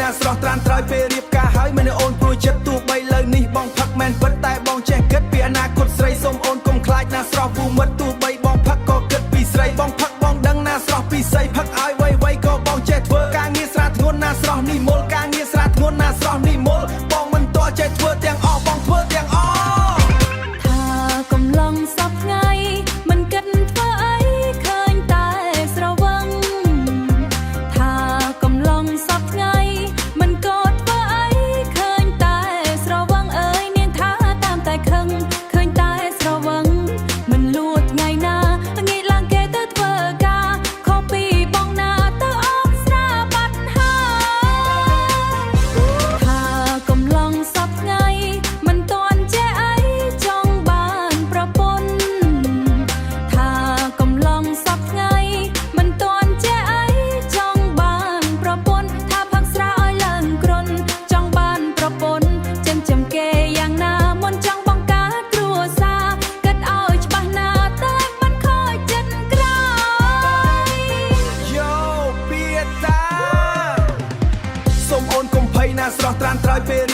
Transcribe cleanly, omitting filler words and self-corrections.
ណាស្រស់ត្រានត្រើយពេលរៀបការហើយមិនអូនព្រួយចិត្តទូបីលើនេះបងផឹកមែនពិតតែបងចេះគិតពីអនាគតស្រីសូមអូនកុំខ្លាចណាស្រស់ពូមិត្តទូបីបងផឹកក៏គិតពីស្រីបងផឹកបងដឹងណាស្រស់ពីស្រីផឹកឲ្យវៃក៏បងចេះធ្វើការងារស្រាធ្ងន់ណាស្រស់នេះមុលការងារស្រាធ្ងន់ណាស្រស់នេះមុលបងមិនតចេះធ្វើទាំងអស់បងធ្វើទាំងអស់ថាកំឡុងសប្ថ្ងៃមិនគិតធ្វើអីឃើញតែស្រវឹងថាកំឡុងសប្ថ្ងៃមិនក៏ធ្វើអីឃើញតែស្រវឹងអើយនាងថាតាមតែខឹងឃើញតែស្រវឹងមិនលួចថ្ងៃណាងាយឡើងគេទៅធ្វើការខុសពីបងណាទៅអបស្រាបាត់ហើយថាកំឡុងសប្ថ្ងៃមិនទាន់ចេះអីចង់បានប្រពន្ធថាកំឡុងសប្ថ្ងៃមិនទាន់ចេះអីចង់បានប្រពន្ធថាផឹកស្រាឲ្យឡើងគ្រុនចង់បានប្រពន្ធចិញ្ចឹមគេយ៉ាងណាមុនចង់បង្កើតគ្រួសារគិតឲ្យច្បាស់ណាតែមិនខូចចិត្តក្រោយយោពីតាសូមអូនកុំភ័យណាស្រស់ត្រានត្រើយពេល